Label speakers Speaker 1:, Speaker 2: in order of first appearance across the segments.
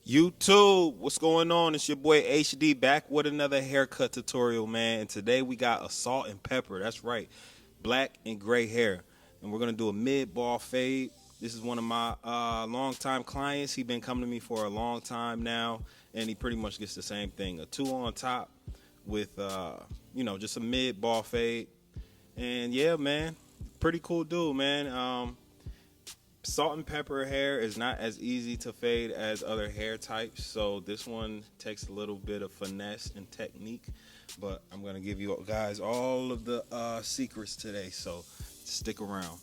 Speaker 1: YouTube, what's going on? It's your boy HD back with another haircut tutorial, man. And today we got a salt and pepper. That's right, black and gray hair. And we're gonna do a mid-ball fade. This is one of my long-time clients. He's been coming to me for a long time now, and he pretty much gets the same thing: a two on top with just a mid-ball fade. And yeah, man, pretty cool dude, man. Salt and pepper hair is not as easy to fade as other hair types, so this one takes a little bit of finesse and technique, but I'm going to give you guys all of the secrets today, so stick around.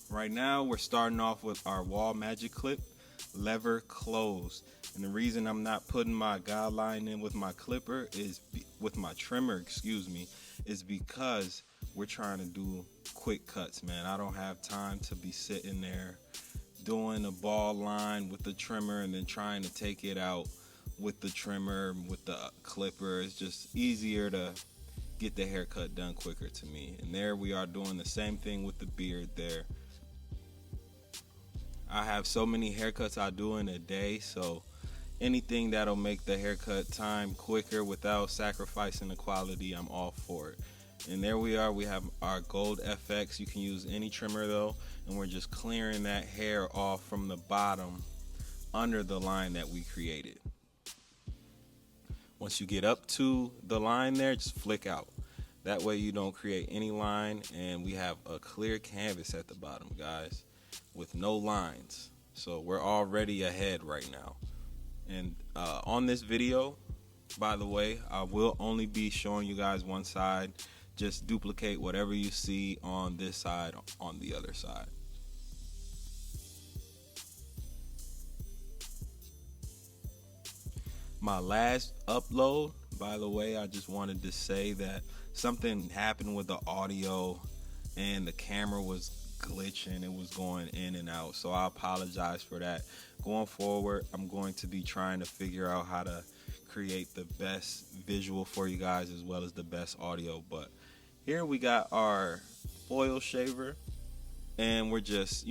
Speaker 1: Right now, we're starting off with our wall magic clip, lever close. And the reason I'm not putting my guideline in with my clipper with my trimmer, is because we're trying to do quick cuts, man. I don't have time to be sitting there doing a ball line with the trimmer and then trying to take it out with the trimmer, with the clipper. It's just easier to get the haircut done quicker to me. And there we are doing the same thing with the beard there. I have so many haircuts I do in a day, so anything that'll make the haircut time quicker without sacrificing the quality, I'm all for it. And there we are, we have our gold FX. You can use any trimmer though, and we're just clearing that hair off from the bottom under the line that we created. Once you get up to the line there, just flick out. That way you don't create any line, and we have a clear canvas at the bottom, guys, with no lines. So we're already ahead right now. And on this video, by the way, I will only be showing you guys one side. Just duplicate whatever you see on this side on the other side. My last upload, by the way, I just wanted to say that something happened with the audio and the camera was glitching. It was going in and out, so I apologize for that. Going forward, I'm going to be trying to figure out how to create the best visual for you guys as well as the best audio. But here we got our foil shaver, and we're just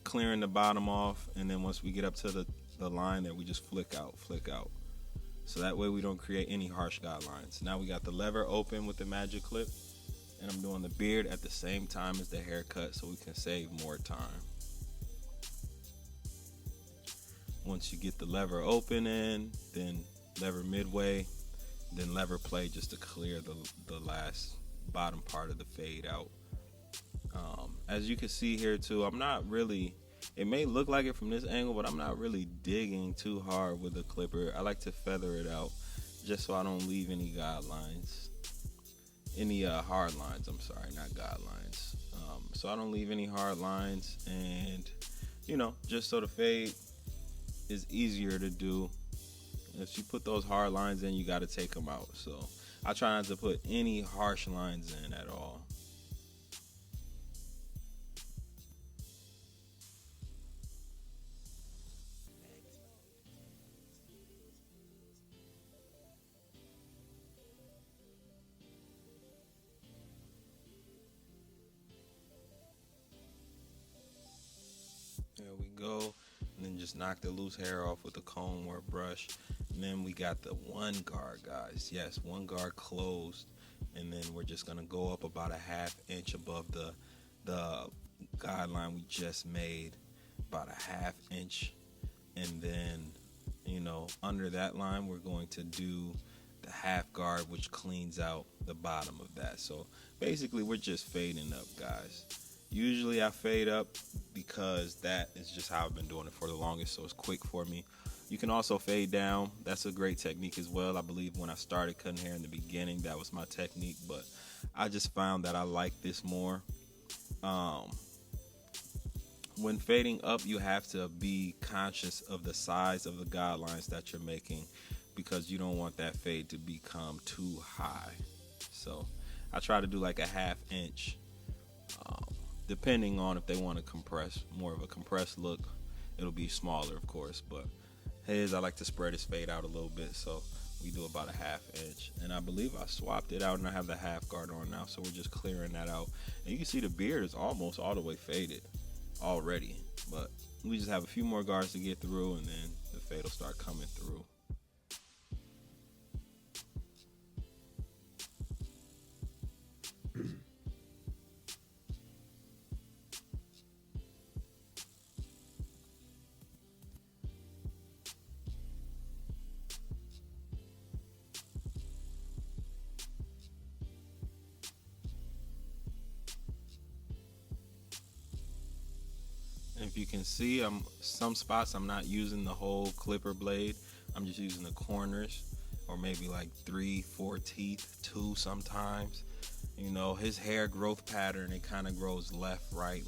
Speaker 1: clearing the bottom off, and then once we get up to the line there, we just flick out, so that way we don't create any harsh guidelines. Now we got the lever open with the magic clip, and I'm doing the beard at the same time as the haircut so we can save more time. Once you get the lever open in, then lever midway, then lever play just to clear the last bottom part of the fade out. As you can see here too, I'm not really, it may look like it from this angle, but I'm not really digging too hard with the clipper. I like to feather it out just so I don't leave any guidelines, any hard lines, I'm sorry, not guidelines. So I don't leave any hard lines, and just so the fade is easier to do. If you put those hard lines in, you got to take them out. So I try not to put any harsh lines in at all. There we go. And then just knock the loose hair off with a comb or a brush. And then we got the one guard, guys. Yes, one guard closed. And then we're just gonna go up about a ½ inch above the guideline we just made, about a ½ inch. And then under that line we're going to do the half guard, which cleans out the bottom of that. So basically we're just fading up, guys. Usually I fade up because that is just how I've been doing it for the longest, so it's quick for me. You can also fade down. That's a great technique as well. I believe when I started cutting hair in the beginning, that was my technique, but I just found that I like this more. When fading up, you have to be conscious of the size of the guidelines that you're making, because you don't want that fade to become too high. So I try to do like a ½ inch. Depending on if they want to compress, more of a compressed look, it'll be smaller, of course. But his, I like to spread his fade out a little bit, so we do about a ½ inch. And I believe I swapped it out, and I have the half guard on now, so we're just clearing that out. And you can see the beard is almost all the way faded already, but we just have a few more guards to get through, and then fade will start coming through. If you can see, some spots I'm not using the whole clipper blade. I'm just using the corners, or maybe like 3-4 teeth, 2 sometimes. You know, his hair growth pattern, it kind of grows left, right,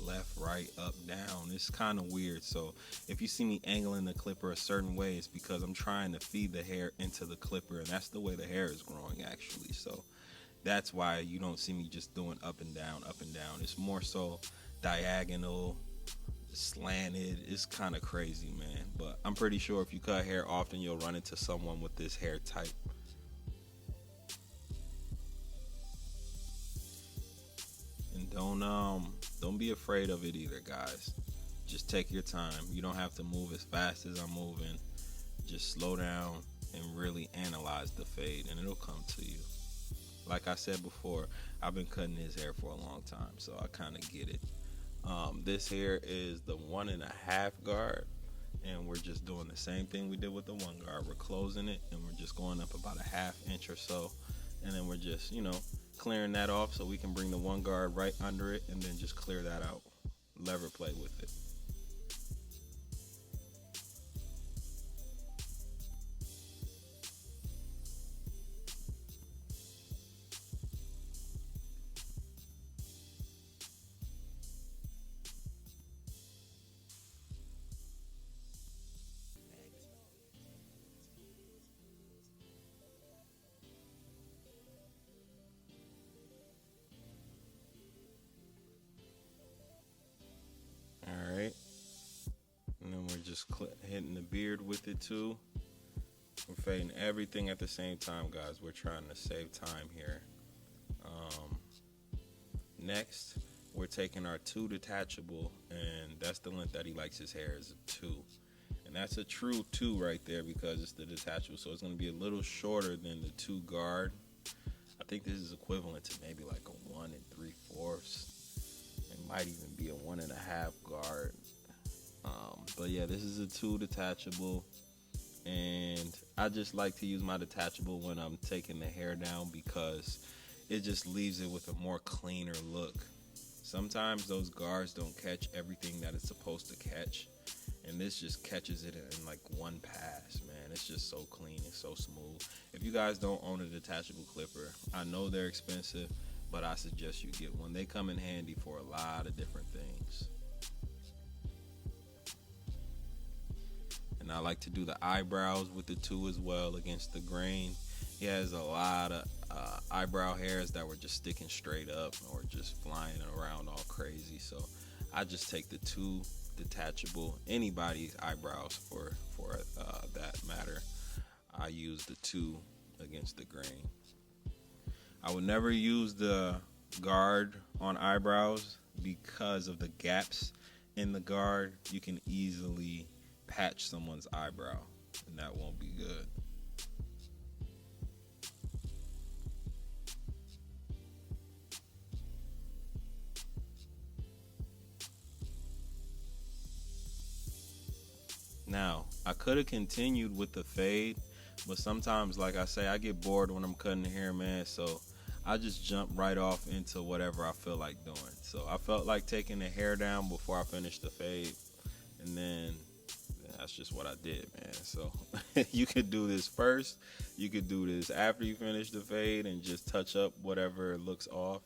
Speaker 1: up, down. It's kind of weird. So if you see me angling the clipper a certain way, it's because I'm trying to feed the hair into the clipper, and that's the way the hair is growing actually. So that's why you don't see me just doing up and down, up and down. It's more so diagonal, slanted. It's kind of crazy, man. But I'm pretty sure if you cut hair often, you'll run into someone with this hair type. And don't be afraid of it either, guys. Just take your time. You don't have to move as fast as I'm moving. Just slow down and really analyze the fade, and it'll come to you. Like I said before, I've been cutting his hair for a long time, so I kind of get it. This here is the 1.5 guard, and we're just doing the same thing we did with the 1 guard. We're closing it, and we're just going up about a 1/2 inch or so, and then we're just, clearing that off so we can bring the 1 guard right under it, and then just clear that out. Lever play with it. All right, and then we're just hitting the beard with it too. We're fading everything at the same time, guys. We're trying to save time here. Next, we're taking our 2 detachable, and that's the length that he likes his hair, is a 2. And that's a true 2 right there because it's the detachable. So it's going to be a little shorter than the 2 guard. I think this is equivalent to maybe like a 1 3/4. It might even be a 1.5 guard. But yeah, this is a 2 detachable. And I just like to use my detachable when I'm taking the hair down because it just leaves it with a more cleaner look. Sometimes those guards don't catch everything that it's supposed to catch, and this just catches it in like one pass, man. It's just so clean and so smooth. If you guys don't own a detachable clipper, I know they're expensive, but I suggest you get one. They come in handy for a lot of different things. And I like to do the eyebrows with the 2 as well against the grain. He has a lot of eyebrow hairs that were just sticking straight up or just flying around all crazy. So I just take the 2 detachable, anybody's eyebrows for that matter. I use the 2 against the grain. I would never use the guard on eyebrows because of the gaps in the guard. You can easily patch someone's eyebrow, and that won't be good. Now, I could have continued with the fade, but sometimes, like I say, I get bored when I'm cutting the hair, man, so I just jump right off into whatever I feel like doing. So I felt like taking the hair down before I finished the fade, and then that's just what I did, man. So you could do this first, you could do this after you finish the fade and just touch up whatever looks off.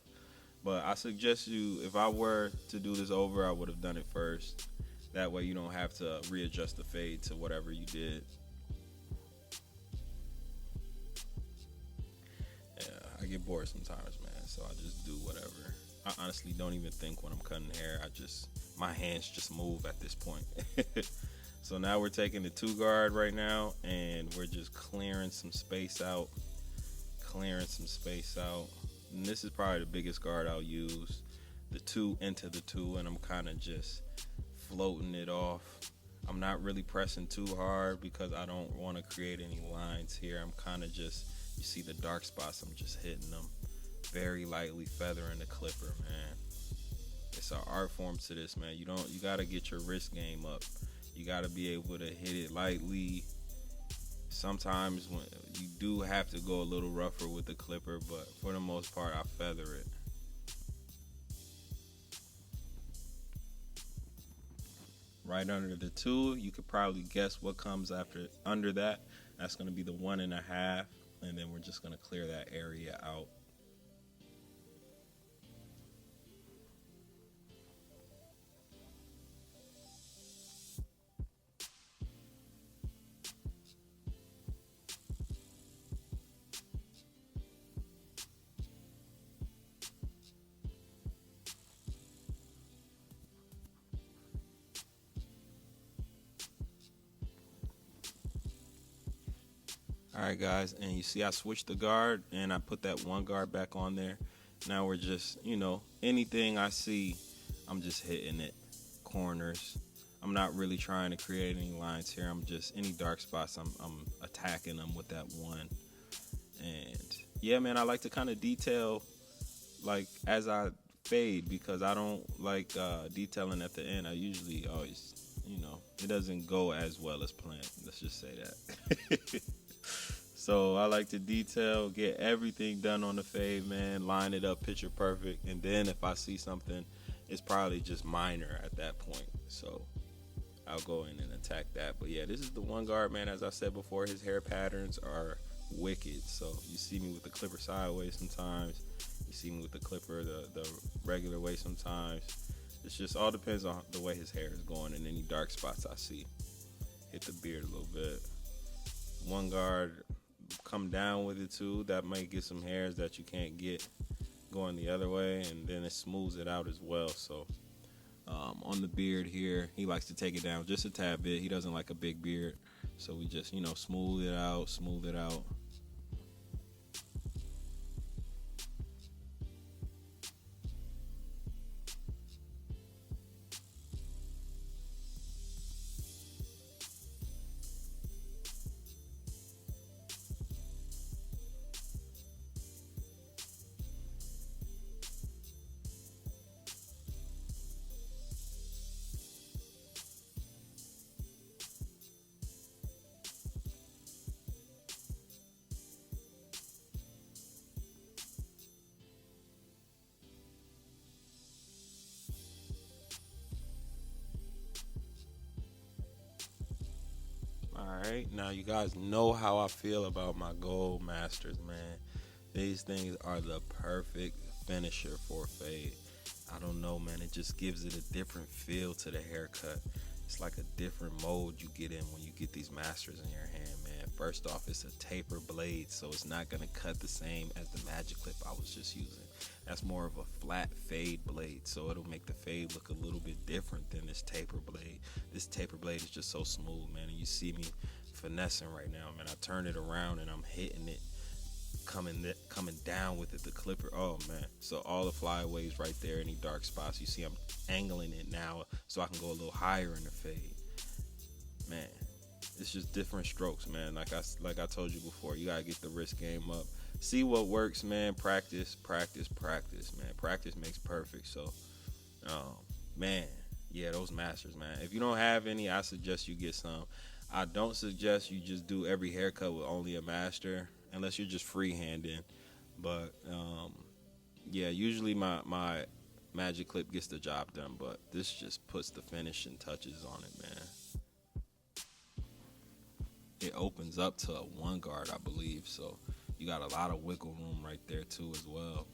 Speaker 1: But I suggest you, if I were to do this over, I would have done it first. That way you don't have to readjust the fade to whatever you did. Yeah, I get bored sometimes, man, so I just do whatever. I honestly don't even think when I'm cutting hair. My hands just move at this point. So now we're taking the 2 guard right now, and we're just clearing some space out. And this is probably the biggest guard I'll use. The 2 into the 2, and I'm kind of just floating it off I'm not really pressing too hard because I don't want to create any lines here. I'm kind of just, you see the dark spots, I'm just hitting them very lightly, feathering the clipper, man. It's an art form to this, man. You got to get your wrist game up. You got to be able to hit it lightly. Sometimes when you do have to go a little rougher with the clipper, but for the most part, I feather it. Right under the 2, you could probably guess what comes after under that. That's going to be the 1.5, and then we're just going to clear that area out. All right, guys, and you see I switched the guard and I put that one guard back on there. Now we're just, anything I see, I'm just hitting it. Corners. I'm not really trying to create any lines here. I'm just, any dark spots, I'm attacking them with that one. And yeah, man, I like to kind of detail like as I fade because I don't like detailing at the end. I usually always, it doesn't go as well as planned. Let's just say that. So I like to detail, get everything done on the fade, man, line it up, picture perfect. And then if I see something, it's probably just minor at that point. So I'll go in and attack that. But yeah, this is the one guard, man. As I said before, his hair patterns are wicked. So you see me with the clipper sideways sometimes. You see me with the clipper the regular way sometimes. It's just all depends on the way his hair is going and any dark spots I see. Hit the beard a little bit. One guard, come down with it too. That might get some hairs that you can't get going the other way, and then it smooths it out as well. So on the beard here, he likes to take it down just a tad bit. He doesn't like a big beard, so we just smooth it out. All right, now you guys know how I feel about my gold masters, man. These things are the perfect finisher for a fade. I don't know, man. It just gives it a different feel to the haircut. It's like a different mode you get in when you get these masters in your hand, man. First off, it's a taper blade, so it's not gonna cut the same as the magic clip I was just using. That's more of a flat fade blade, so it'll make the fade look a little bit different than this taper blade. This taper blade is just so smooth, man, and you see me finessing right now, man. I turn it around and I'm hitting it, coming down with it, the clipper. Oh man, so all the flyaways right there, any dark spots you see, I'm angling it now so I can go a little higher in the fade. Man, it's just different strokes, man. Like I told you before, you gotta get the wrist game up, see what works, man. Practice, man. Practice makes perfect. So man, yeah, those masters, man. If you don't have any, I suggest you get some. I don't suggest you just do every haircut with only a master unless you're just freehanding. But yeah, usually my magic clip gets the job done, but this just puts the finishing touches on it, man. It opens up to a one guard, I believe, so you got a lot of wiggle room right there too as well.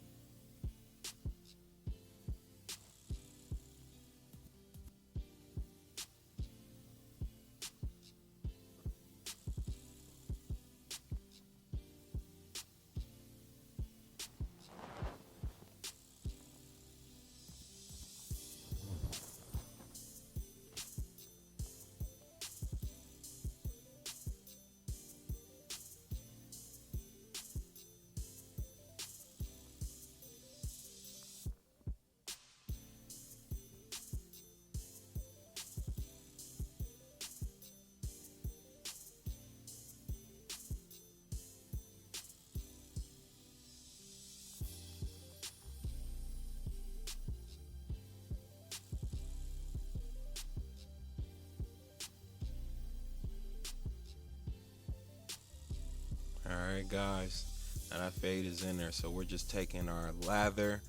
Speaker 1: Alright guys, now that fade is in there, so we're just taking our lather,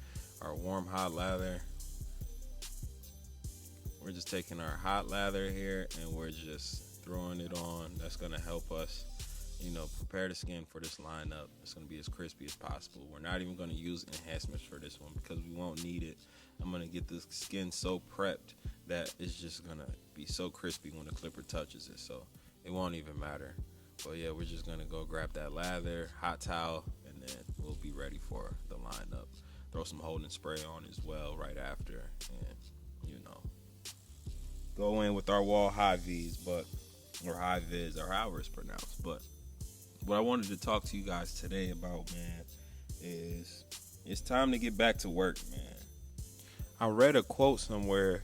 Speaker 1: our warm hot lather. We're just taking our hot lather here and we're just throwing it on. That's gonna help us, prepare the skin for this lineup. It's gonna be as crispy as possible. We're not even gonna use enhancements for this one because we won't need it. I'm gonna get the skin so prepped that it's just gonna be so crispy when the clipper touches it, so it won't even matter. But yeah, we're just gonna go grab that lather, hot towel, and then we'll be ready for the lineup. Throw some holding spray on as well right after, and go in with our wall high V's, or high viz, or however it's pronounced. But what I wanted to talk to you guys today about, man, is it's time to get back to work, man. I read a quote somewhere,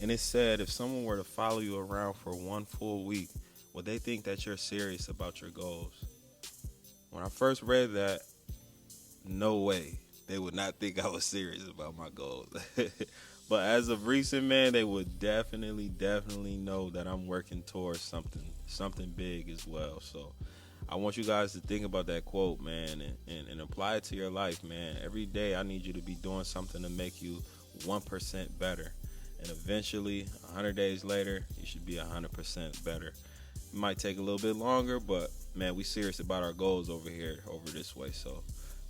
Speaker 1: and it said if someone were to follow you around for one full week, would they think that you're serious about your goals? When I first read that, no way. They would not think I was serious about my goals. But as of recent, man, they would definitely know that I'm working towards something big as well. So I want you guys to think about that quote, man, and apply it to your life, man. Every day I need you to be doing something to make you 1% better. And eventually, 100 days later, you should be 100% better. It might take a little bit longer, but, man, we serious about our goals over here, over this way. So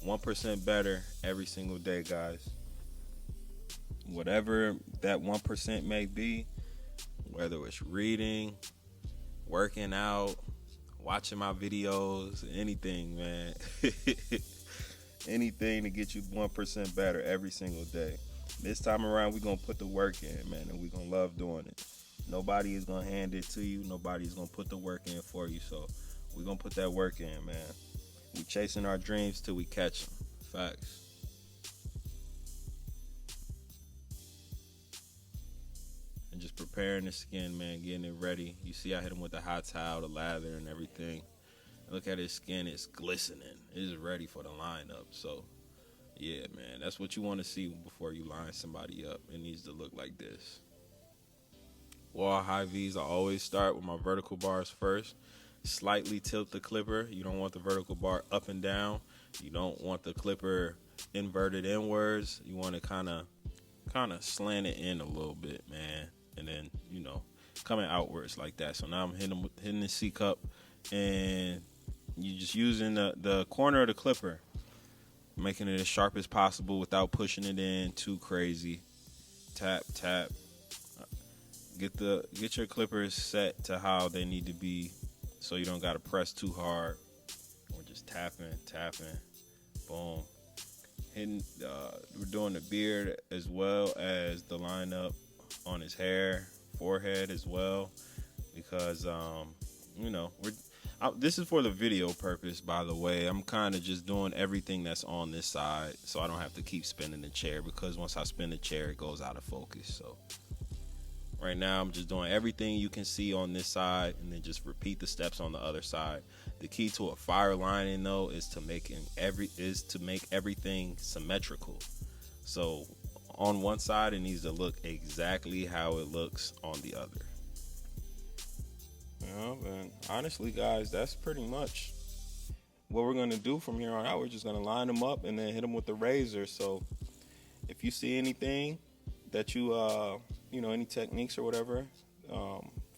Speaker 1: 1% better every single day, guys. Whatever that 1% may be, whether it's reading, working out, watching my videos, anything, man. Anything to get you 1% better every single day. This time around, we're going to put the work in, man, and we're going to love doing it. Nobody is going to hand it to you. Nobody's going to put the work in for you. So we're going to put that work in, man. We chasing our dreams till we catch them. Facts. And just preparing the skin, man, getting it ready. You see I hit him with the hot towel, the lather, and everything. Look at his skin, it's glistening. It's ready for the lineup. So, yeah, man, that's what you want to see before you line somebody up. It needs to look like this. Wall high V's, I always start with my vertical bars first. Slightly tilt the clipper. You don't want the vertical bar up and down. You don't want the clipper inverted inwards. You want to kind of slant it in a little bit, man. And then, coming outwards like that. So now I'm hitting the C cup, and you're just using the corner of the clipper, making it as sharp as possible without pushing it in too crazy. Tap, tap. Get your clippers set to how they need to be, so you don't gotta press too hard. We're just tapping, boom. Hitting. We're doing the beard as well as the lineup on his hair, forehead as well, because this is for the video purpose, by the way. I'm kind of just doing everything that's on this side, so I don't have to keep spinning the chair, because once I spin the chair, it goes out of focus. So right now, I'm just doing everything you can see on this side, and then just repeat the steps on the other side. The key to a fire lining, though, is to make everything symmetrical. So on one side, it needs to look exactly how it looks on the other. And honestly, guys, that's pretty much what we're gonna do from here on out. We're just gonna line them up and then hit them with the razor. So if you see anything that you any techniques or whatever,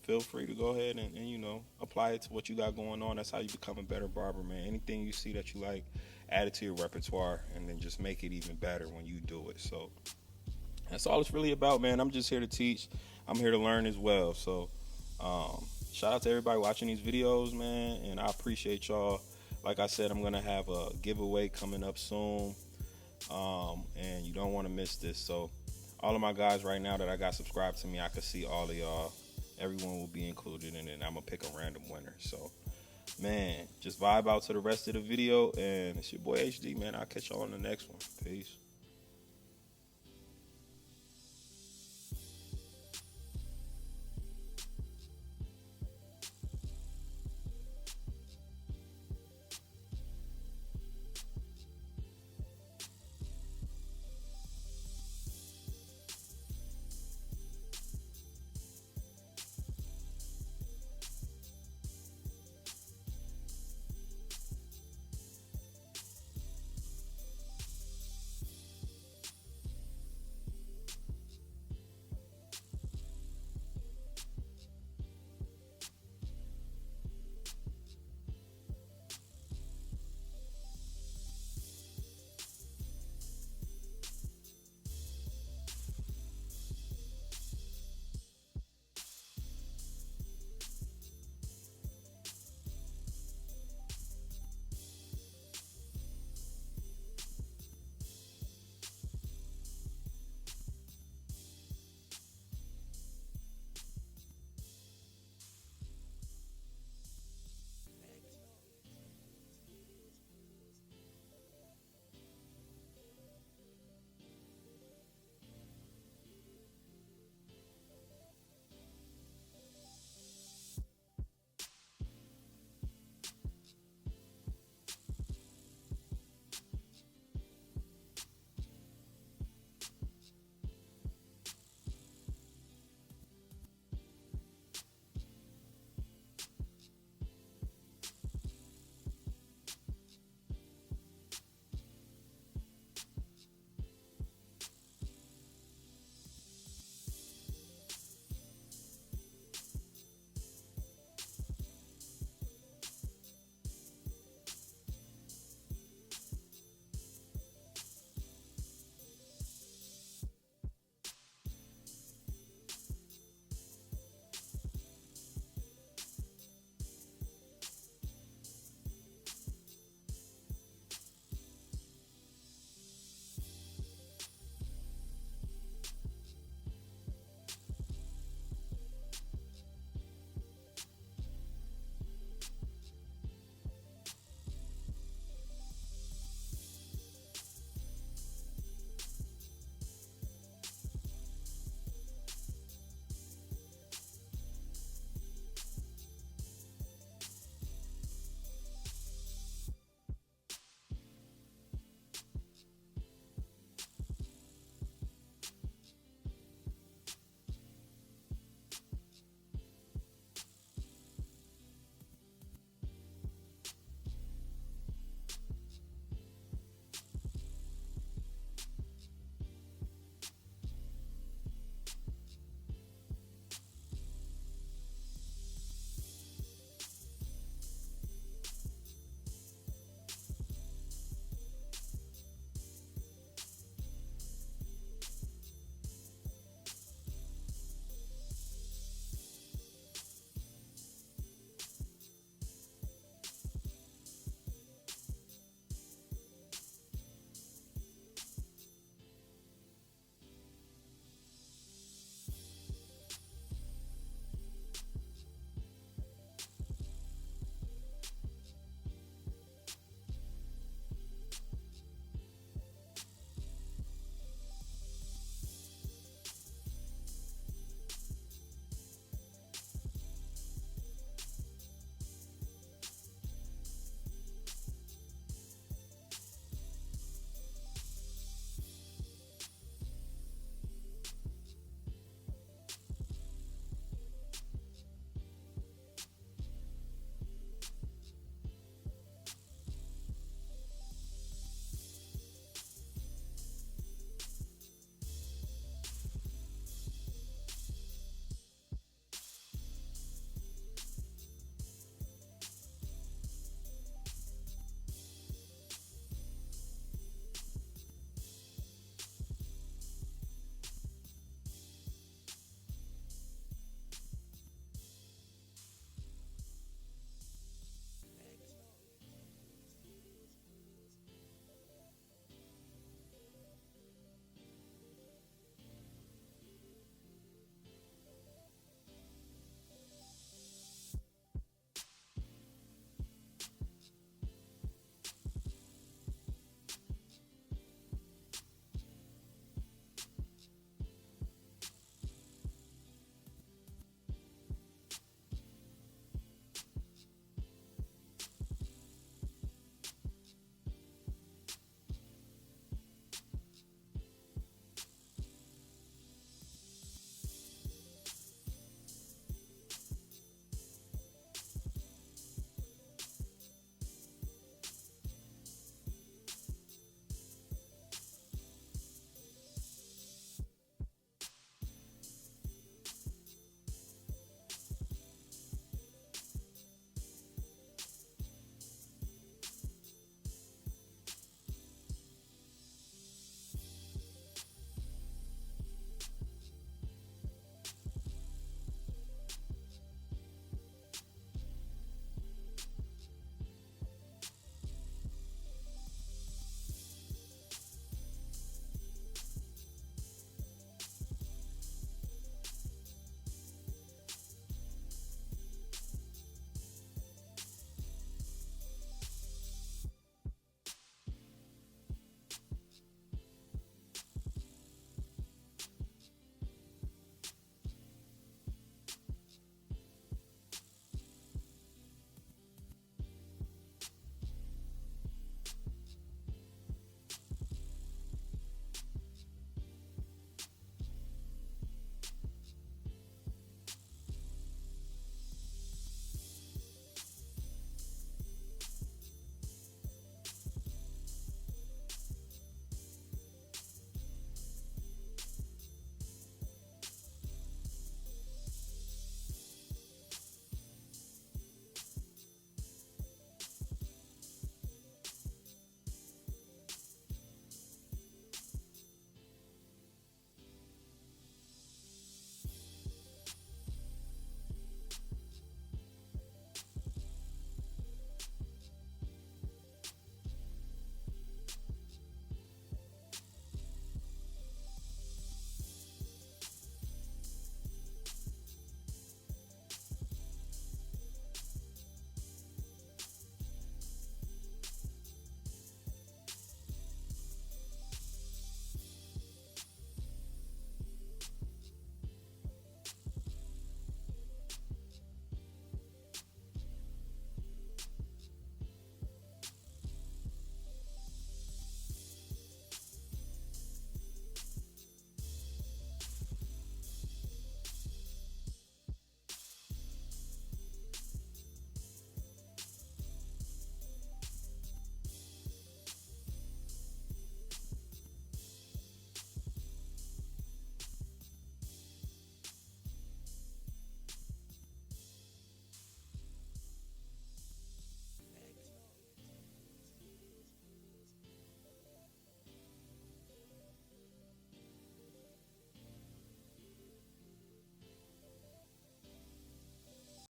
Speaker 1: feel free to go ahead and apply it to what you got going on. That's how you become a better barber, man. Anything you see that you like, add it to your repertoire, and then just make it even better when you do it. So that's all it's really about, man. I'm just here to teach. I'm here to learn as well. So shout out to everybody watching these videos, man, and I appreciate y'all. Like I said, I'm gonna have a giveaway coming up soon, and you don't want to miss this. So all of my guys right now that I got subscribed to me, I can see all of y'all. Everyone will be included in it, and I'm gonna pick a random winner. So, man, just vibe out to the rest of the video, and it's your boy HD, man. I'll catch y'all on the next one. Peace.